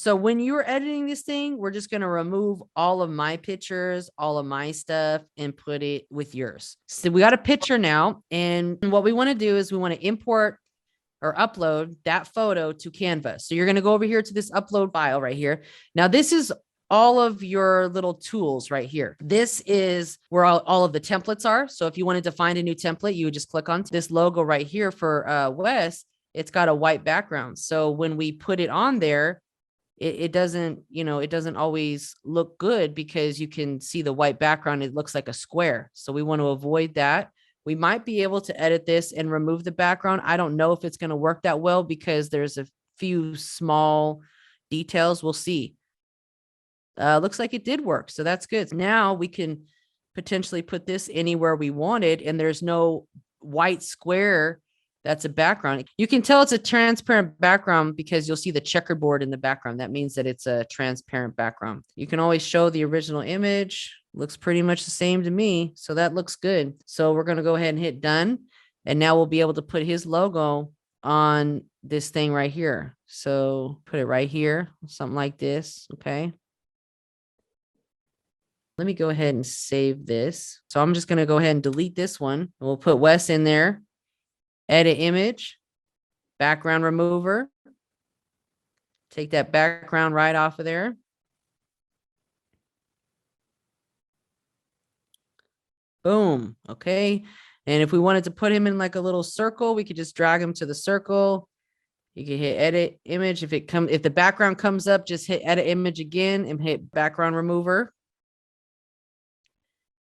So when you're editing this thing, we're just going to remove all of my pictures, all of my stuff, and put it with yours. So we got a picture now. And what we want to do is we want to import or upload that photo to Canva. So you're going to go over here to this upload file right here. Now, this is all of your little tools right here. This is where all of the templates are. So if you wanted to find a new template, you would just click on this logo right here for Wes. It's got a white background. So when we put it on there, it doesn't, it doesn't always look good because you can see the white background. It looks like a square. So we want to avoid that. We might be able to edit this and remove the background. I don't know if it's going to work that well because there's a few small details. We'll see. Looks like it did work. So that's good. Now we can potentially put this anywhere we wanted, and there's no white square that's a background. You can tell it's a transparent background because you'll see the checkerboard in the background. That means that it's a transparent background. You can always show the original image. Looks pretty much the same to me. So that looks good. So we're going to go ahead and hit done. And now we'll be able to put his logo on this thing right here. So put it right here, something like this. Okay. Let me go ahead and save this. So I'm just going to go ahead and delete this one. We'll put Wes in there. Edit image, background remover. Take that background right off of there. Boom. Okay. And if we wanted to put him in like a little circle, we could just drag him to the circle. You can hit edit image. If the background comes up, just hit edit image again and hit background remover.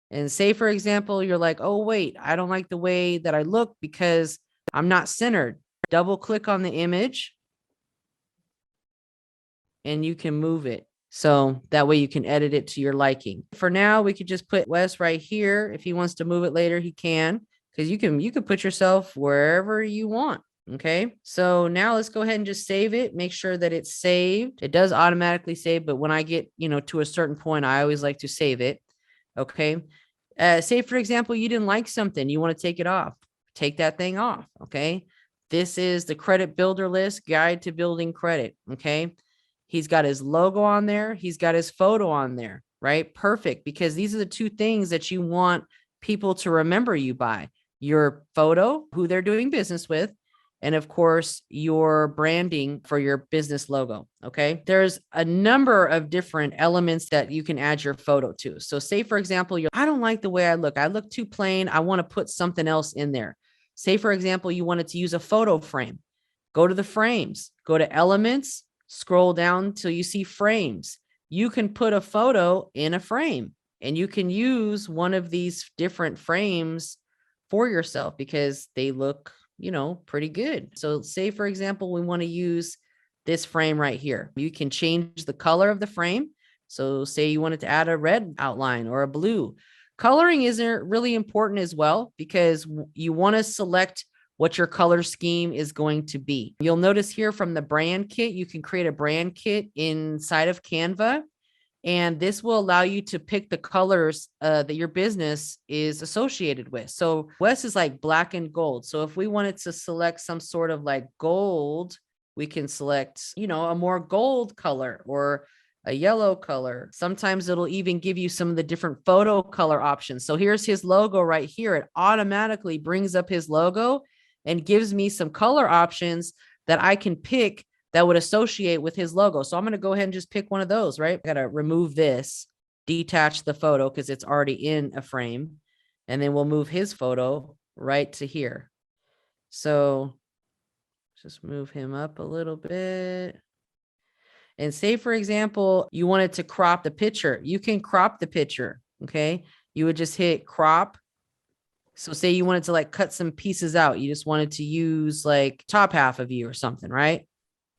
And say, for example, you're like, oh, wait, I don't like the way that I look because I'm not centered. Double click on the image and you can move it. So that way you can edit it to your liking. For now, we could just put Wes right here. If he wants to move it later, he can, because you can put yourself wherever you want. Okay. So now let's go ahead and just save it. Make sure that it's saved. It does automatically save, but when I get, to a certain point, I always like to save it. Okay. Say, for example, you didn't like something, you want to take it off. Take that thing off. Okay. This is the credit builder list guide to building credit. Okay. He's got his logo on there. He's got his photo on there, right? Perfect. Because these are the two things that you want people to remember you by: your photo, who they're doing business with, and of course, your branding for your business logo. Okay. There's a number of different elements that you can add your photo to. So say, for example, I don't like the way I look. I look too plain. I want to put something else in there. Say, for example, you wanted to use a photo frame. Go to the frames, go to elements, scroll down till you see frames. You can put a photo in a frame and you can use one of these different frames for yourself because they look, pretty good. So say, for example, we want to use this frame right here. You can change the color of the frame. So say you wanted to add a red outline or a blue. Coloring isn't really important as well because you want to select what your color scheme is going to be. You'll notice here from the brand kit, you can create a brand kit inside of Canva. And this will allow you to pick the colors that your business is associated with. So Wes is like black and gold. So if we wanted to select some sort of like gold, we can select, a more gold color or a yellow color. Sometimes it'll even give you some of the different photo color options. So here's his logo right here. It automatically brings up his logo and gives me some color options that I can pick that would associate with his logo. So I'm going to go ahead and just pick one of those, right? I got to remove this, detach the photo because it's already in a frame. And then we'll move his photo right to here. So just move him up a little bit. And say, for example, you wanted to crop the picture. You can crop the picture, okay? You would just hit crop. So say you wanted to like cut some pieces out. You just wanted to use like top half of you or something, right?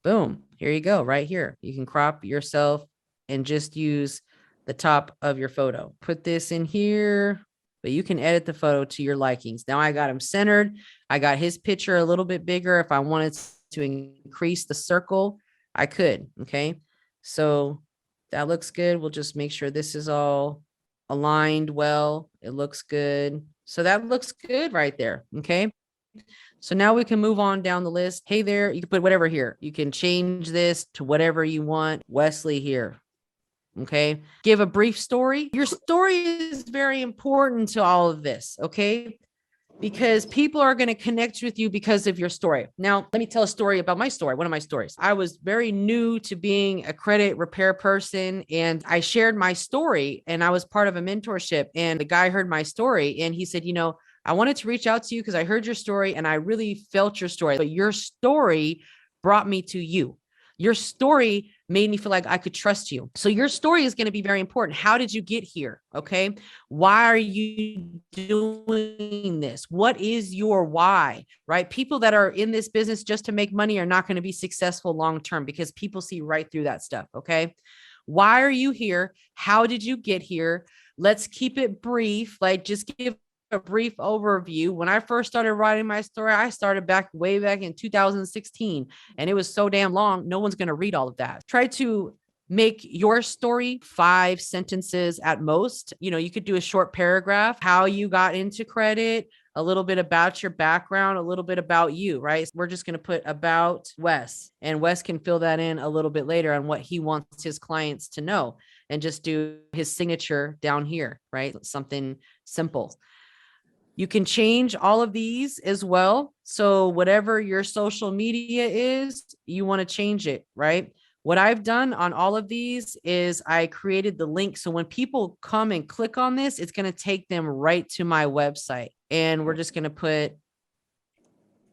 Boom. Here you go, right here. You can crop yourself and just use the top of your photo. Put this in here, but you can edit the photo to your likings. Now I got him centered. I got his picture a little bit bigger. If I wanted to increase the circle, I could. Okay. So that looks good. We'll just make sure this is all aligned well. It looks good. So that looks good right there. Okay. So now we can move on down the list. Hey there, you can put whatever here. You can change this to whatever you want. Wesley here. Okay. Give a brief story. Your story is very important to all of this. Okay. Because people are going to connect with you because of your story. Now, let me tell a story about my story. One of my stories. I was very new to being a credit repair person, and I shared my story, and I was part of a mentorship, and the guy heard my story and he said, I wanted to reach out to you because I heard your story and I really felt your story, but your story brought me to you. Your story made me feel like I could trust you. So your story is going to be very important. How did you get here? Okay. Why are you doing this? What is your why? Right? People that are in this business just to make money are not going to be successful long-term because people see right through that stuff. Okay. Why are you here? How did you get here? Let's keep it brief. Like just give a brief overview. When I first started writing my story, I started way back in 2016, and it was so damn long. No one's going to read all of that. Try to make your story 5 sentences at most. You could do a short paragraph, how you got into credit, a little bit about your background, a little bit about you, right? We're just going to put about Wes, and Wes can fill that in a little bit later on what he wants his clients to know, and just do his signature down here, right? Something simple. You can change all of these as well. So whatever your social media is, you want to change it, right? What I've done on all of these is I created the link. So when people come and click on this, it's going to take them right to my website. And we're just going to put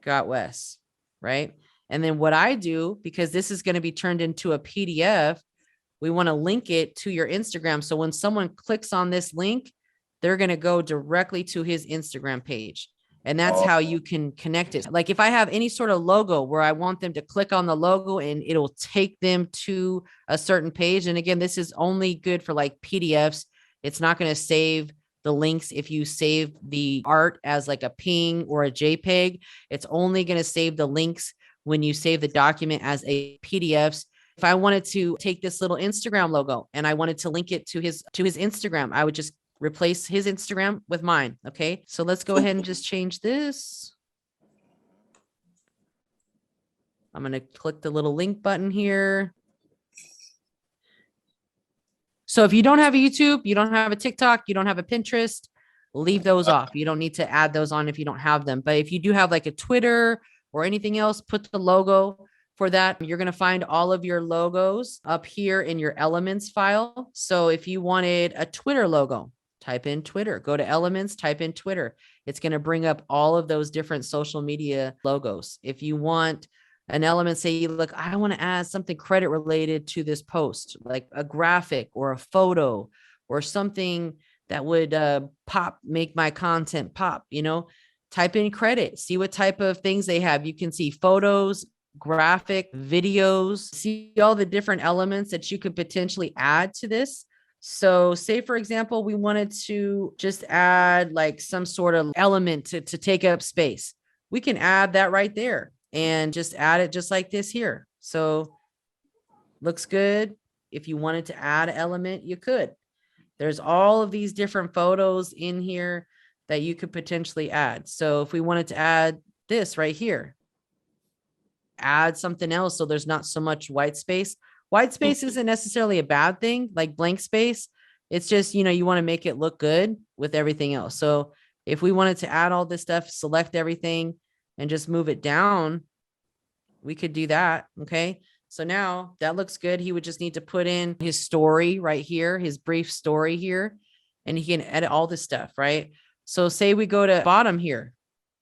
Got Wes, right? And then what I do, because this is going to be turned into a PDF, we want to link it to your Instagram. So when someone clicks on this link, they're going to go directly to his Instagram page. And that's how you can connect it. Like if I have any sort of logo where I want them to click on the logo and it'll take them to a certain page. And again, this is only good for like PDFs. It's not going to save the links. If you save the art as like a ping or a JPEG, it's only going to save the links when you save the document as a PDFs. If I wanted to take this little Instagram logo and I wanted to link it to his Instagram, I would just replace his Instagram with mine. Okay. So let's go ahead and just change this. I'm going to click the little link button here. So if you don't have a YouTube, you don't have a TikTok, you don't have a Pinterest, leave those off. You don't need to add those on if you don't have them. But if you do have like a Twitter or anything else, put the logo for that. You're going to find all of your logos up here in your elements file. So if you wanted a Twitter logo, type in Twitter, go to elements, type in Twitter. It's going to bring up all of those different social media logos. If you want an element, say, look, I want to add something credit related to this post, like a graphic or a photo or something that would make my content pop, type in credit, see what type of things they have. You can see photos, graphic, videos, see all the different elements that you could potentially add to this. So say, for example, we wanted to just add like some sort of element to take up space. We can add that right there and just add it just like this here. So looks good. If you wanted to add an element, you could. There's all of these different photos in here that you could potentially add. So if we wanted to add this right here, add something else so there's not so much white space. White space isn't necessarily a bad thing, like blank space. It's just, you want to make it look good with everything else. So if we wanted to add all this stuff, select everything and just move it down, we could do that. Okay. So now that looks good. He would just need to put in his story right here, his brief story here, and he can edit all this stuff, right? So say we go to bottom here.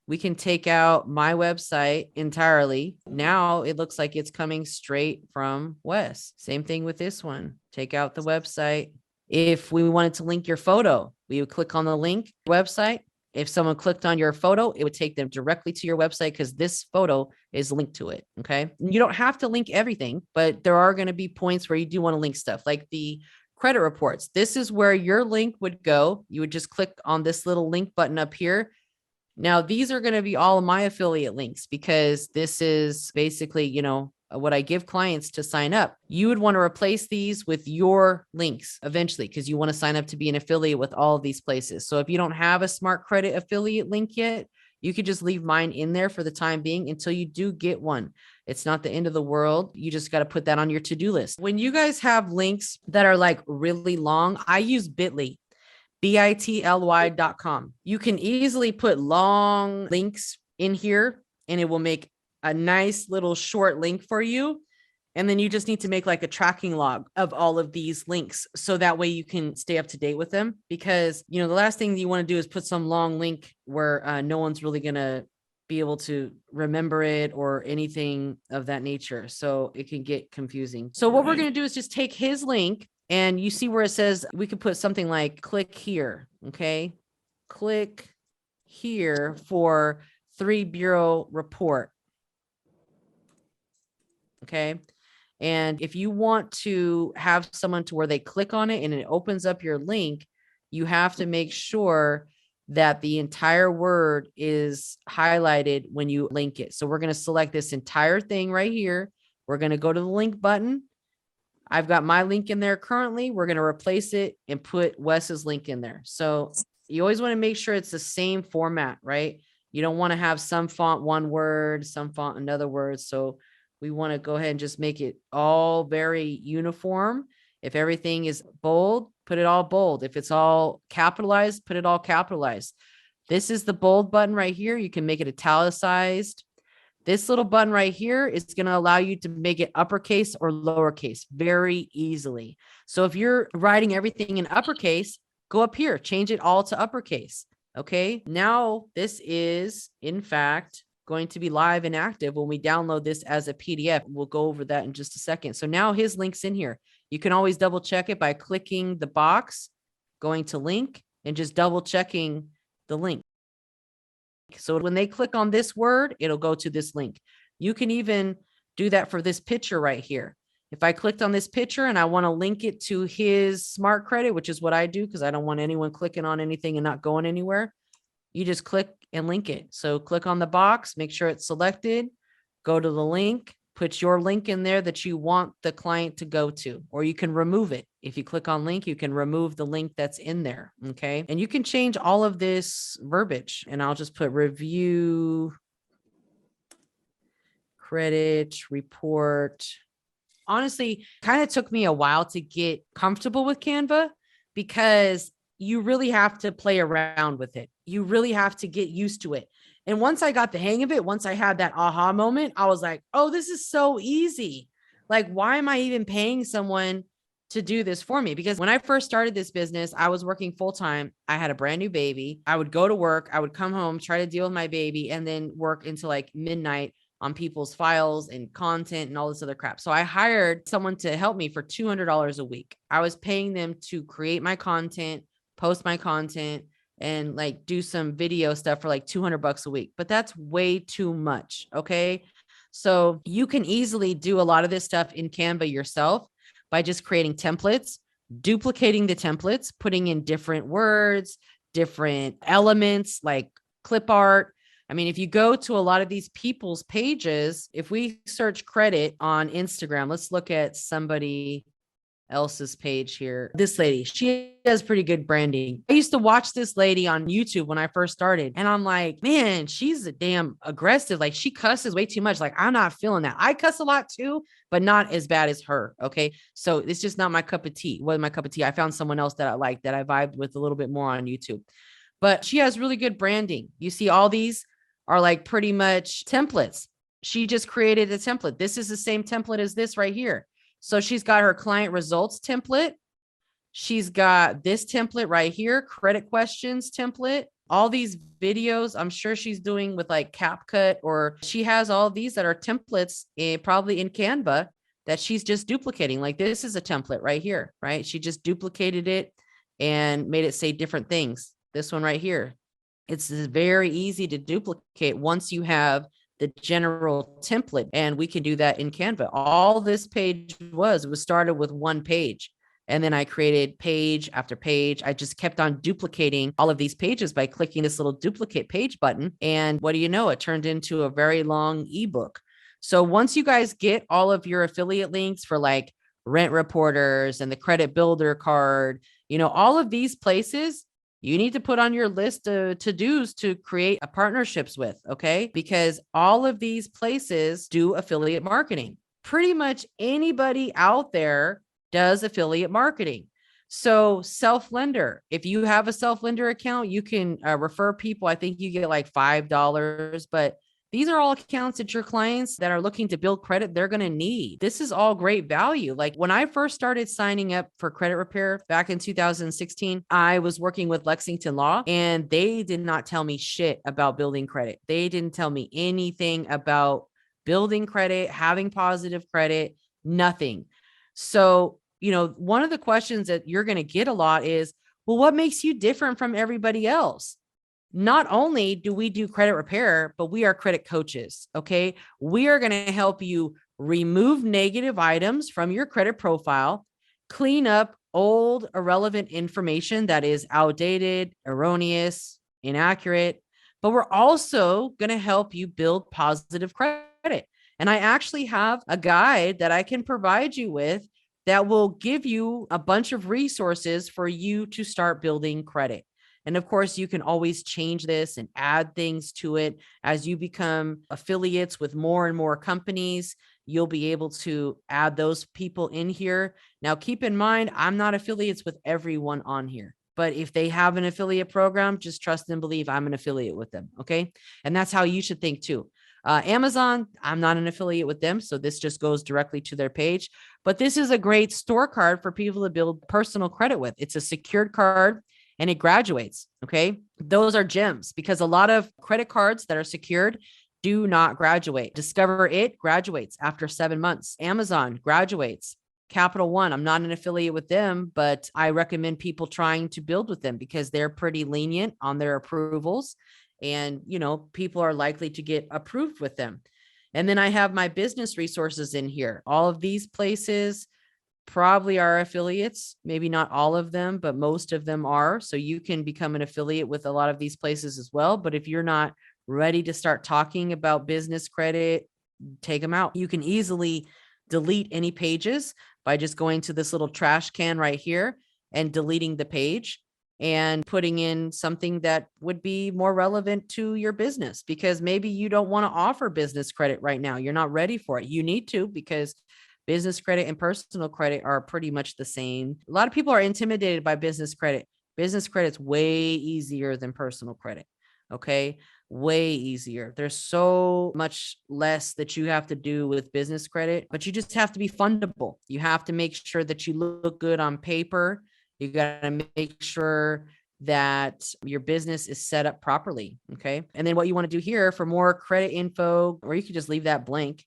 We can take out my website entirely. Now it looks like it's coming straight from Wes. Same thing with this one. Take out the website. If we wanted to link your photo, we would click on the link website. If someone clicked on your photo, it would take them directly to your website because this photo is linked to it. Okay. You don't have to link everything, but there are going to be points where you do want to link stuff like the credit reports. This is where your link would go. You would just click on this little link button up here. Now, these are going to be all of my affiliate links because this is basically, what I give clients to sign up. You would want to replace these with your links eventually because you want to sign up to be an affiliate with all of these places. So if you don't have a Smart Credit affiliate link yet, You could just leave mine in there for the time being until you do get one. It's not the end of the world. You just got to put that on your to-do list. When you guys have links that are like really long, I use Bitly, bitly.com. You can easily put long links in here and it will make a nice little short link for you. And then you just need to make like a tracking log of all of these links. So that way you can stay up to date with them, because, the last thing you want to do is put some long link where no one's really going to be able to remember it or anything of that nature. So it can get confusing. So what we're going to do is just take his link, and you see where it says we could put something like click here. Okay. Click here for 3 bureau report. Okay. And if you want to have someone to where they click on it and it opens up your link, you have to make sure that the entire word is highlighted when you link it. So we're going to select this entire thing right here. We're going to go to the link button. I've got my link in there currently. We're going to replace it and put Wes's link in there. So you always want to make sure it's the same format, right? You don't want to have some font one word, some font another word. So we want to go ahead and just make it all very uniform. If everything is bold, put it all bold. If it's all capitalized, put it all capitalized. This is the bold button right here. You can make it italicized. This little button right here is going to allow you to make it uppercase or lowercase very easily. So if you're writing everything in uppercase, go up here, change it all to uppercase. Okay. Now this is, in fact, going to be live and active when we download this as a PDF. We'll go over that in just a second. So now his link's in here. You can always double check it by clicking the box, going to link, and just double checking the link. So when they click on this word, it'll go to this link. You can even do that for this picture right here. If I clicked on this picture and I want to link it to his smart credit, which is what I do because I don't want anyone clicking on anything and not going anywhere, you just click and link it. So click on the box, make sure it's selected, go to the link, put your link in there that you want the client to go to, or you can remove it. If you click on link, you can remove the link that's in there. Okay. And you can change all of this verbiage, and I'll just put review, credit, report. Honestly, kind of took me a while to get comfortable with Canva because you really have to play around with it. You really have to get used to it. And once I got the hang of it, once I had that aha moment, I was like, oh, this is so easy. Like, why am I even paying someone to do this for me? Because when I first started this business, I was working full time. I had a brand new baby. I would go to work. I would come home, try to deal with my baby, and then work until like midnight on people's files and content and all this other crap. So I hired someone to help me for $200 a week. I was paying them to create my content, post my content, and like do some video stuff for like $200 a week, but that's way too much. Okay. So you can easily do a lot of this stuff in Canva yourself by just creating templates, duplicating the templates, putting in different words, different elements like clip art. I mean, if you go to a lot of these people's pages, if we search credit on Instagram, let's look at somebody else's page here. This lady, she has pretty good branding. I used to watch this lady on YouTube when I first started, and I'm like, man, she's a damn aggressive. Like, she cusses way too much. Like, I'm not feeling that. I cuss a lot too, but not as bad as her. Okay. So it's just not my cup of tea. Wasn't my cup of tea. I found someone else that I liked, that I vibed with a little bit more on YouTube, but she has really good branding. You see, all these are like pretty much templates. She just created a template. This is the same template as this right here. So she's got her client results template. She's got this template right here, credit questions template. All these videos, I'm sure she's doing with like CapCut, or she has all these that are templates probably in Canva that she's just duplicating. Like, this is a template right here, right? She just duplicated it and made it say different things. This one right here. It's very easy to duplicate once you have the general template, and we can do that in Canva. All this page was started with one page, and then I created page after page. I just kept on duplicating all of these pages by clicking this little duplicate page button. And what do you know? It turned into a very long ebook. So once you guys get all of your affiliate links for like Rent Reporters and the Credit Builder card, all of these places, you need to put on your list of to-dos to create partnerships with, okay? Because all of these places do affiliate marketing. Pretty much anybody out there does affiliate marketing. So self-lender, if you have a self-lender account, you can refer people. I think you get like $5, but these are all accounts that your clients that are looking to build credit, they're going to need. This is all great value. Like when I first started signing up for credit repair back in 2016, I was working with Lexington Law and they did not tell me shit about building credit. They didn't tell me anything about building credit, having positive credit, nothing. So, one of the questions that you're going to get a lot is, well, what makes you different from everybody else? Not only do we do credit repair, but we are credit coaches. Okay. We are going to help you remove negative items from your credit profile, clean up old, irrelevant information that is outdated, erroneous, inaccurate. But we're also going to help you build positive credit. And I actually have a guide that I can provide you with that will give you a bunch of resources for you to start building credit. And of course, you can always change this and add things to it as you become affiliates with more and more companies. You'll be able to add those people in here. Now, keep in mind, I'm not affiliates with everyone on here, but if they have an affiliate program, just trust and believe I'm an affiliate with them. Okay. And that's how you should think too. Amazon, I'm not an affiliate with them. So this just goes directly to their page. But this is a great store card for people to build personal credit with. It's a secured card and it graduates. Okay. Those are gems because a lot of credit cards that are secured do not graduate. Discover It graduates after 7 months. Amazon graduates. Capital One, I'm not an affiliate with them, but I recommend people trying to build with them because they're pretty lenient on their approvals. And, people are likely to get approved with them. And then I have my business resources in here. All of these places probably are affiliates, maybe not all of them, but most of them are. So you can become an affiliate with a lot of these places as well. But if you're not ready to start talking about business credit, take them out. You can easily delete any pages by just going to this little trash can right here and deleting the page and putting in something that would be more relevant to your business, because maybe you don't want to offer business credit right now. You're not ready for it. You need to, because business credit and personal credit are pretty much the same. A lot of people are intimidated by business credit. Business credit's way easier than personal credit. Okay. Way easier. There's so much less that you have to do with business credit, but you just have to be fundable. You have to make sure that you look good on paper. You got to make sure that your business is set up properly. Okay. And then what you want to do here for more credit info, or you can just leave that blank,